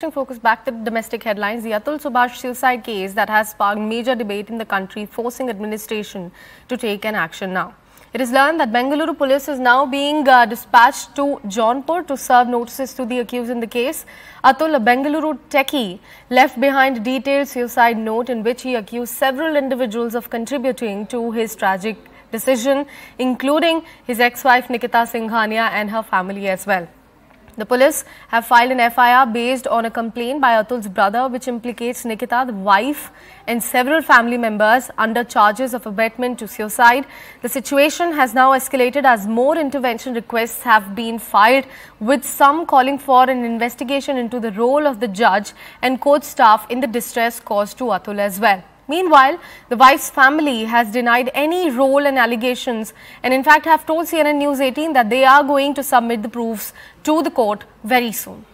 Focus back to domestic headlines. The Atul Subhash suicide case that has sparked major debate in the country, forcing administration to take an action now. It is learned that Bengaluru police is now being dispatched to Jaunpur to serve notices to the accused in the case. Atul, a Bengaluru techie, left behind a detailed suicide note in which he accused several individuals of contributing to his tragic decision, including his ex-wife Nikita Singhania and her family as well. The police have filed an FIR based on a complaint by Atul's brother, which implicates Nikita, the wife, and several family members under charges of abetment to suicide. The situation has now escalated as more intervention requests have been filed, with some calling for an investigation into the role of the judge and court staff in the distress caused to Atul as well. Meanwhile, the wife's family has denied any role in allegations and in fact have told CNN News 18 that they are going to submit the proofs to the court very soon.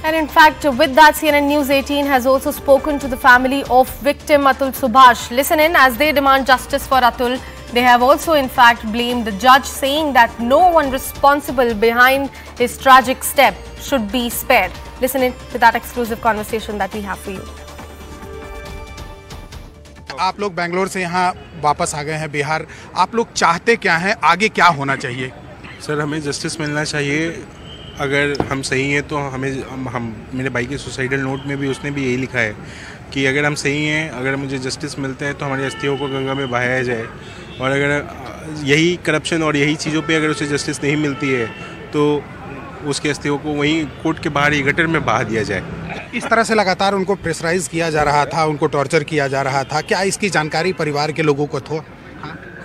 And in fact, with that, CNN News 18 has also spoken to the family of victim Atul Subhash. Listen in as they demand justice for Atul. They have also in fact blamed the judge, saying that no one responsible behind his tragic step should be spared. Listen in to that exclusive conversation that we have for you. आप लोग बेंगलोर से यहाँ वापस आ गए हैं बिहार, आप लोग चाहते क्या हैं, आगे क्या होना चाहिए? सर, हमें जस्टिस मिलना चाहिए। अगर हम सही हैं तो हम मेरे भाई के सुसाइडल नोट में भी उसने भी यही लिखा है कि अगर हम सही हैं, अगर मुझे जस्टिस मिलता है तो हमारी अस्थियों को गंगा में बहाया जाए, और अगर यही करप्शन और यही चीज़ों पे अगर उसे जस्टिस नहीं मिलती है तो उसके अस्थियों को वहीं कोर्ट के बाहर ही गटर में बहा दिया जाए। इस तरह से लगातार उनको प्रेशराइज किया जा रहा था, उनको टॉर्चर किया जा रहा था, क्या इसकी जानकारी परिवार के लोगों को था?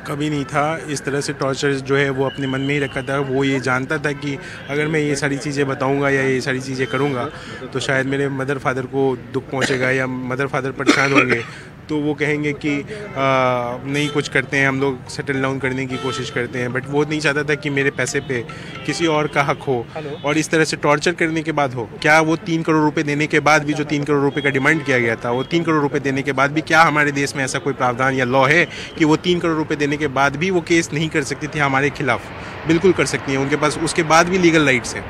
कभी नहीं था। इस तरह से टॉर्चर जो है वो अपने मन में ही रखा था। वो ये जानता था कि अगर मैं ये सारी चीज़ें बताऊंगा या ये सारी चीज़ें करूंगा तो शायद मेरे मदर फादर को दुख पहुंचेगा या मदर फादर परेशान होंगे, तो वो कहेंगे कि नहीं, कुछ करते हैं, हम लोग सेटल डाउन करने की कोशिश करते हैं। बट वो नहीं चाहता था कि मेरे पैसे पे किसी और का हक हो और इस तरह से टॉर्चर करने के बाद हो। क्या वो 3 करोड़ रुपए देने के बाद भी, जो 3 करोड़ रुपए का डिमांड किया गया था, वो 3 करोड़ रुपए देने के बाद भी क्या हमारे देश में ऐसा कोई प्रावधान या लॉ है कि वो 3 करोड़ रुपए देने के बाद भी वो केस नहीं कर सकती थी हमारे खिलाफ? बिल्कुल कर सकती हैं। उनके पास उसके बाद भी लीगल राइट्स हैं,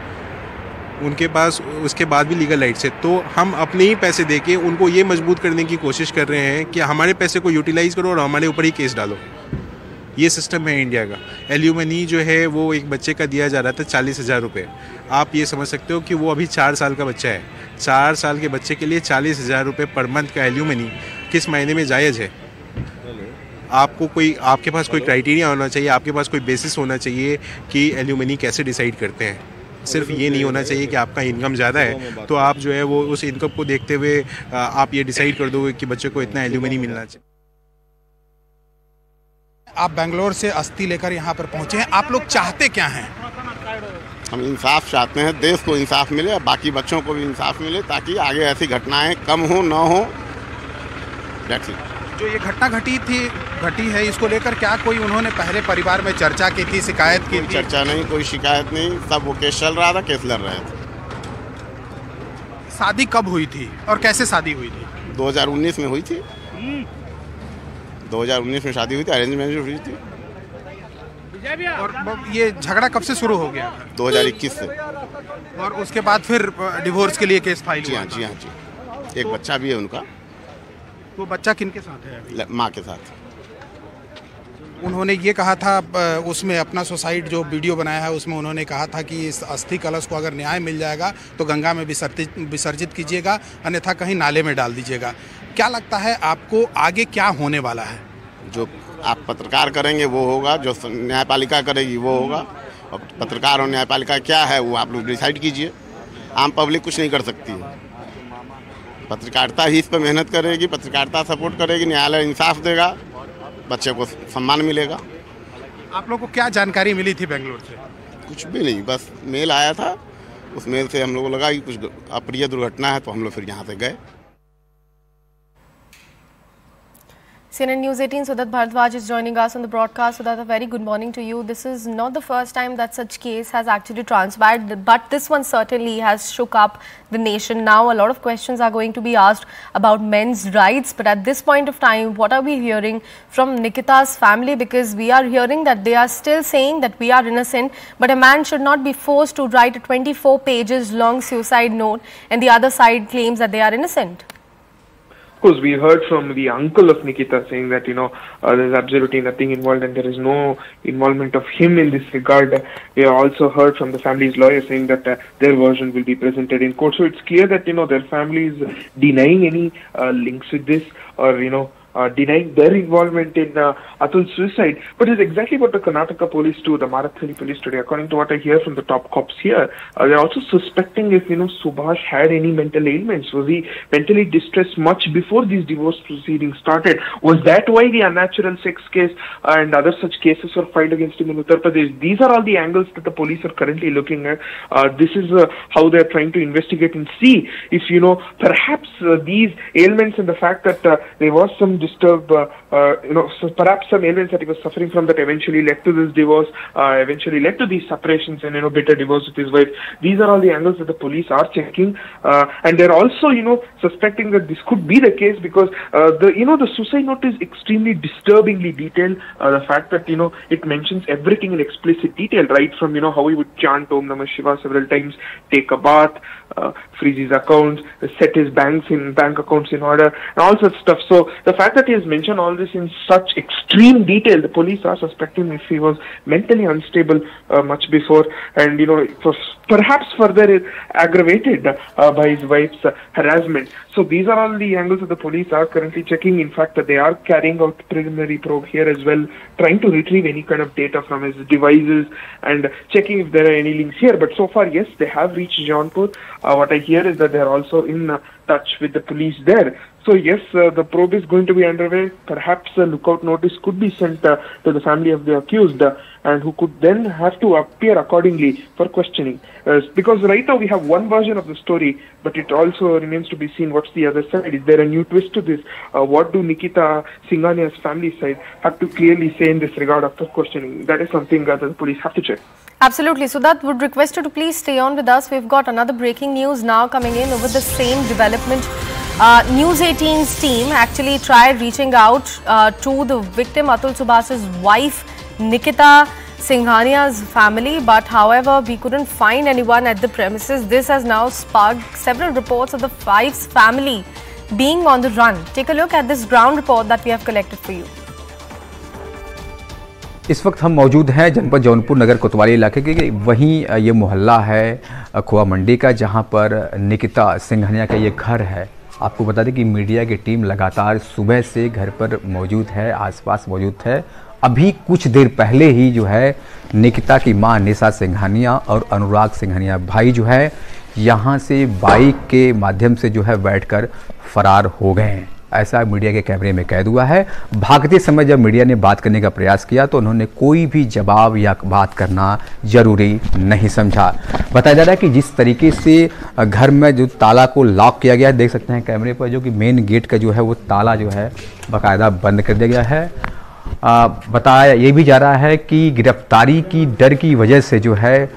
उनके पास उसके बाद भी लीगल राइट्स है। तो हम अपने ही पैसे देके उनको ये मजबूत करने की कोशिश कर रहे हैं कि हमारे पैसे को यूटिलाइज करो और हमारे ऊपर ही केस डालो। ये सिस्टम है इंडिया का। एल्यूमनी जो है वो एक बच्चे का दिया जा रहा था 40,000 रुपये। आप ये समझ सकते हो कि वो अभी 4 साल का बच्चा है। 4 साल के बच्चे के लिए 40,000 रुपये पर मंथ का एल्यूमनी किस महीने में जायज़ है? आपके पास कोई क्राइटेरिया होना चाहिए, आपके पास कोई बेसिस होना चाहिए कि एल्यूमनी कैसे डिसाइड करते हैं। सिर्फ ये नहीं होना चाहिए कि आपका इनकम ज़्यादा है तो आप जो है वो उस इनकम को देखते हुए आप ये डिसाइड कर दोगे कि बच्चे को इतना एल्यूमनी मिलना चाहिए। आप बेंगलोर से अस्थि लेकर यहाँ पर पहुँचे हैं, आप लोग चाहते क्या हैं? हम इंसाफ चाहते हैं, देश को इंसाफ मिले और बाकी बच्चों को भी इंसाफ मिले ताकि आगे ऐसी घटनाएं कम हो, ना हो। जो ये घटना घटी है, इसको लेकर क्या कोई उन्होंने पहले परिवार में चर्चा की थी, शिकायत की थी? चर्चा नहीं, कोई शिकायत नहीं, सब वो केस चल रहा था, केस लड़ रहे थे। शादी कब हुई थी और कैसे शादी हुई थी? 2019 में हुई थी। 2019 में शादी हुई थी, अरेंज मैरिज हुई थी। और ये झगड़ा कब से शुरू हो गया? 2021 से। और उसके बाद फिर डिवोर्स के लिए केस फाइल हुआ? जी हाँ। एक बच्चा भी है उनका। वो बच्चा किनके साथ है अभी? माँ के साथ। उन्होंने ये कहा था, उसमें अपना सुसाइड जो वीडियो बनाया है उसमें उन्होंने कहा था कि इस अस्थि कलश को अगर न्याय मिल जाएगा तो गंगा में विसर्जित कीजिएगा, अन्यथा कहीं नाले में डाल दीजिएगा। क्या लगता है आपको आगे क्या होने वाला है? जो आप पत्रकार करेंगे वो होगा, जो न्यायपालिका करेगी वो होगा। और पत्रकार और न्यायपालिका क्या है वो आप लोग डिसाइड कीजिए। आम पब्लिक कुछ नहीं कर सकती है। पत्रकारिता ही इस पर मेहनत करेगी, पत्रकारिता सपोर्ट करेगी, न्यायालय इंसाफ देगा, बच्चे को सम्मान मिलेगा। आप लोग को क्या जानकारी मिली थी बेंगलोर से? कुछ भी नहीं, बस मेल आया था। उस मेल से हम लोगों को लगा कि कुछ अप्रिय दुर्घटना है तो हम लोग फिर यहाँ से गए। CNN News 18, Sudat Bharadwaj is joining us on the broadcast. Sudat, a very good morning to you. This is not the first time that such case has actually transpired, but this one certainly has shook up the nation. Now, a lot of questions are going to be asked about men's rights. But at this point of time, what are we hearing from Nikita's family? Because we are hearing that they are still saying that we are innocent, but a man should not be forced to write a 24 pages long suicide note, and the other side claims that they are innocent. Of course, we heard from the uncle of Nikita saying that, there's absolutely nothing involved and there is no involvement of him in this regard. We also heard from the family's lawyer saying that their version will be presented in court. So it's clear that, their family is denying any links with this or, denying their involvement in Atul's suicide. But it's exactly what the Karnataka police do, the Marathwadi police today. According to what I hear from the top cops here, they're also suspecting if, Subhash had any mental ailments. Was he mentally distressed much before these divorce proceedings started? Was that why the unnatural sex case and other such cases were filed against him in Uttar Pradesh? These are all the angles that the police are currently looking at. This is how they're trying to investigate and see if, perhaps these ailments and the fact that there was some disturbed, so perhaps some ailments that he was suffering from that eventually led to this divorce, eventually led to these separations and, bitter divorce with his wife. These are all the angles that the police are checking. And they're also, suspecting that this could be the case because, the suicide note is extremely disturbingly detailed. The fact that, it mentions everything in explicit detail, right from, how he would chant Om Namah Shiva several times, take a bath, freeze his accounts, set his bank accounts in order, and all such stuff. So the fact that he has mentioned all this in such extreme detail, the police are suspecting if he was mentally unstable much before, and it was perhaps further aggravated by his wife's harassment. So these are all the angles that the police are currently checking. In fact, they are carrying out preliminary probe here as well, trying to retrieve any kind of data from his devices and checking if there are any links here. But so far, yes, they have reached Jaunpur. What I hear is that they are also in touch with the police there. So yes, the probe is going to be underway. Perhaps a lookout notice could be sent to the family of the accused, and who could then have to appear accordingly for questioning. Because right now we have one version of the story, but it also remains to be seen what's the other side. Is there a new twist to this? What do Nikita Singhania's family side have to clearly say in this regard after questioning? That is something that the police have to check. Absolutely. So that would request you to please stay on with us. We've got another breaking news now coming in over the same development. News 18's team actually tried reaching out to the victim Atul Subhash's wife Nikita Singhania's family, but however we couldn't find anyone at the premises. This has now sparked several reports of the wife's family being on the run. Take a look at this ground report that we have collected for you. इस वक्त हम मौजूद हैं जनपद जौनपुर नगर कोतवाली इलाके के, वहीं ये मोहल्ला है खोआ मंडी का, जहां पर निकिता सिंघानिया का ये घर है। आपको बता दें कि मीडिया की टीम लगातार सुबह से घर पर मौजूद है, आसपास मौजूद है। अभी कुछ देर पहले ही जो है निकिता की मां निशा सिंघानिया और अनुराग सिंघानिया भाई जो है यहां से बाइक के माध्यम से जो है बैठकर फरार हो गए हैं, ऐसा मीडिया के कैमरे में कैद हुआ है। भागते समय जब मीडिया ने बात करने का प्रयास किया तो उन्होंने कोई भी जवाब या बात करना जरूरी नहीं समझा। बताया जा रहा है कि जिस तरीके से घर में जो ताला को लॉक किया गया है, देख सकते हैं कैमरे पर, जो कि मेन गेट का जो है वो ताला जो है बाकायदा बंद कर दिया गया है। बताया ये भी जा रहा है कि गिरफ्तारी की डर की वजह से जो है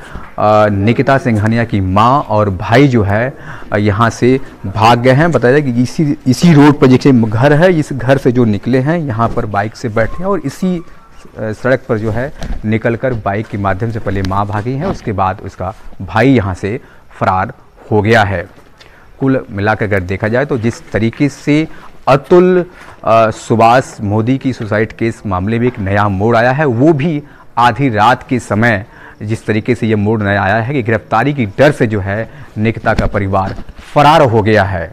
निकिता सिंघानिया की मां और भाई जो है यहां से भाग गए हैं। बताया कि इसी रोड पर जैसे घर है, इस घर से जो निकले हैं यहां पर बाइक से बैठे हैं और इसी सड़क पर जो है निकलकर बाइक के माध्यम से पहले मां भागी है, उसके बाद उसका भाई यहां से फरार हो गया है। कुल मिलाकर अगर देखा जाए तो जिस तरीके से अतुल सुभाष मोदी की सुसाइड केस मामले में एक नया मोड़ आया है, वो भी आधी रात के समय जिस तरीके से ये मोड़ नया आया है कि गिरफ्तारी की डर से जो है निकिता का परिवार फरार हो गया है।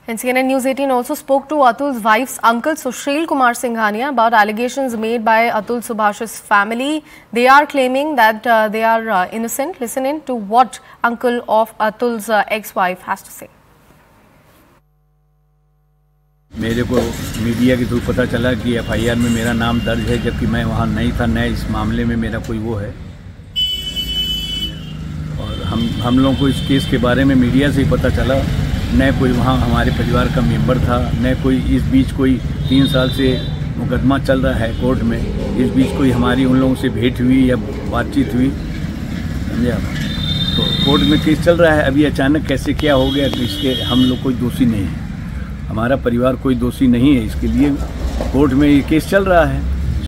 And CNN News 18 also spoke to Atul's wife's uncle Sushil Kumar Singhania about allegations made by Atul Subhash's family. They are claiming that they are innocent. Listen in to what uncle of Atul's ex-wife has to say. मेरे को media के through पता चला कि FIR में मेरा नाम दर्ज है, जबकि मैं वहाँ नहीं था, न इस मामले में मेरा कोई वो है। और हम लोगों को इस केस के बारे में मीडिया से ही पता चला न कोई वहाँ हमारे परिवार का मेंबर था, न कोई इस बीच कोई 3 साल से मुकदमा चल रहा है कोर्ट में, इस बीच कोई हमारी उन लोगों से भेंट हुई या बातचीत हुई, समझे आप। तो कोर्ट में केस चल रहा है, अभी अचानक कैसे क्या हो गया, तो इसके हम लोग कोई दोषी नहीं है, हमारा परिवार कोई दोषी नहीं है, इसके लिए कोर्ट में ये केस चल रहा है।